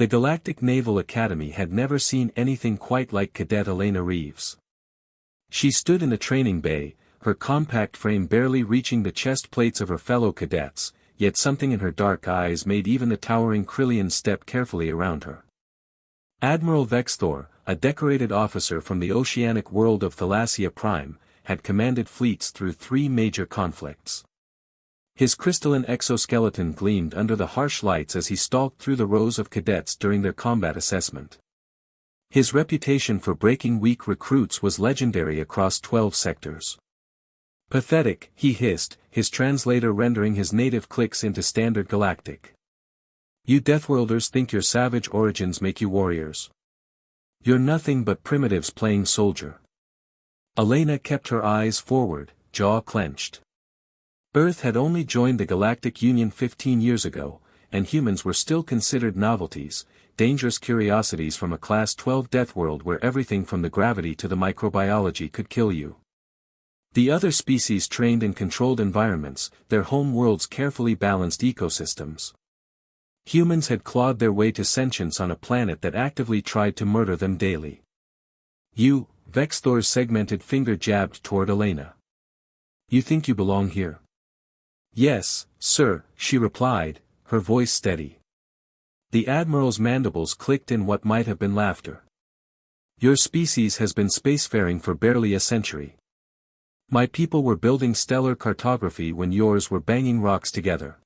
The Galactic Naval Academy had never seen anything quite like Cadet Elena Reeves. She stood in the training bay, her compact frame barely reaching the chest plates of her fellow cadets, yet something in her dark eyes made even the towering Krillians step carefully around her. Admiral Vexthor, a decorated officer from the oceanic world of Thalassia Prime, had commanded fleets through 3 major conflicts. His crystalline exoskeleton gleamed under the harsh lights as he stalked through the rows of cadets during their combat assessment. His reputation for breaking weak recruits was legendary across 12 sectors. "Pathetic," he hissed, his translator rendering his native clicks into standard galactic. "You Deathworlders think your savage origins make you warriors. You're nothing but primitives playing soldier." Elena kept her eyes forward, jaw clenched. Earth had only joined the Galactic Union 15 years ago, and humans were still considered novelties, dangerous curiosities from a Class 12 death world where everything from the gravity to the microbiology could kill you. The other species trained in controlled environments, their home worlds carefully balanced ecosystems. Humans had clawed their way to sentience on a planet that actively tried to murder them daily. "You," Vexthor's segmented finger jabbed toward Elena. "You think you belong here?" "Yes, sir," she replied, her voice steady. The Admiral's mandibles clicked in what might have been laughter. "Your species has been spacefaring for barely a century. My people were building stellar cartography when yours were banging rocks together."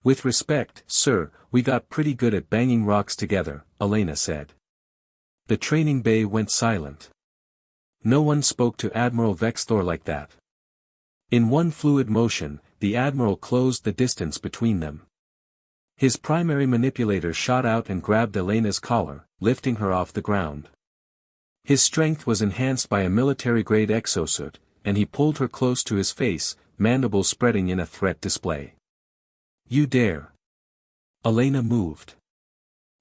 "With respect, sir, we got pretty good at banging rocks together," Elena said. The training bay went silent. No one spoke to Admiral Vexthor like that. In one fluid motion, the Admiral closed the distance between them. His primary manipulator shot out and grabbed Elena's collar, lifting her off the ground. His strength was enhanced by a military-grade exosuit, and he pulled her close to his face, mandibles spreading in a threat display. "You dare." Elena moved.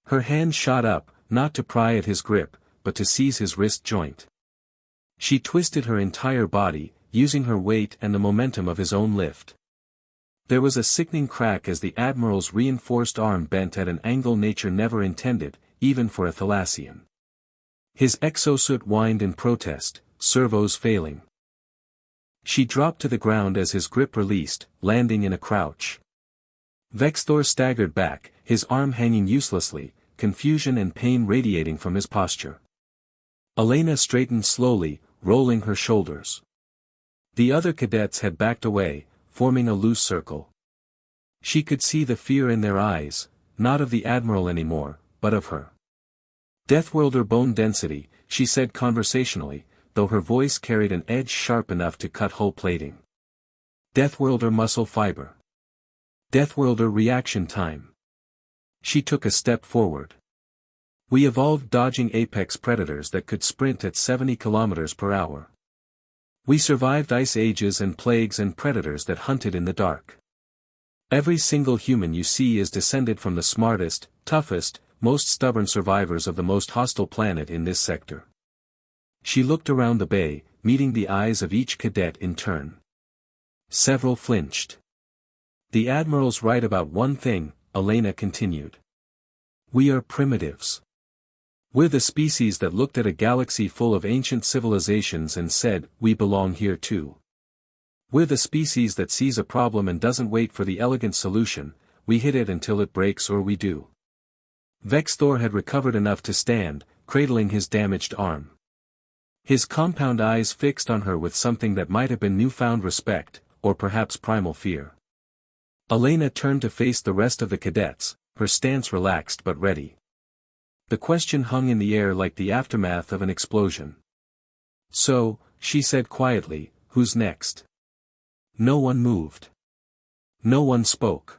Her hand shot up, not to pry at his grip, but to seize his wrist joint. She twisted her entire body, using her weight and the momentum of his own lift. There was a sickening crack as the Admiral's reinforced arm bent at an angle nature never intended, even for a Thalassian. His exosuit whined in protest, servos failing. She dropped to the ground as his grip released, landing in a crouch. Vexthor staggered back, his arm hanging uselessly, confusion and pain radiating from his posture. Elena straightened slowly, rolling her shoulders. The other cadets had backed away, forming a loose circle. She could see the fear in their eyes, not of the Admiral anymore, but of her. "Deathworlder bone density," she said conversationally, though her voice carried an edge sharp enough to cut hull plating. "Deathworlder muscle fiber. Deathworlder reaction time." She took a step forward. "We evolved dodging apex predators that could sprint at 70 kilometers per hour. We survived ice ages and plagues and predators that hunted in the dark. Every single human you see is descended from the smartest, toughest, most stubborn survivors of the most hostile planet in this sector." She looked around the bay, meeting the eyes of each cadet in turn. Several flinched. "The Admiral's right about one thing," Elena continued. "We are primitives. We're the species that looked at a galaxy full of ancient civilizations and said, we belong here too. We're the species that sees a problem and doesn't wait for the elegant solution, we hit it until it breaks or we do." Vexthor had recovered enough to stand, cradling his damaged arm. His compound eyes fixed on her with something that might have been newfound respect, or perhaps primal fear. Elena turned to face the rest of the cadets, her stance relaxed but ready. The question hung in the air like the aftermath of an explosion. "So," she said quietly, "who's next?" No one moved. No one spoke.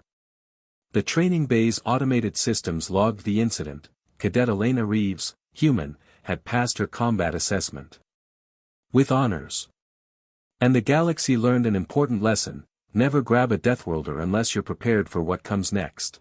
The training bay's automated systems logged the incident. Cadet Elena Reeves, human, had passed her combat assessment. With honors. And the galaxy learned an important lesson: never grab a Deathworlder unless you're prepared for what comes next.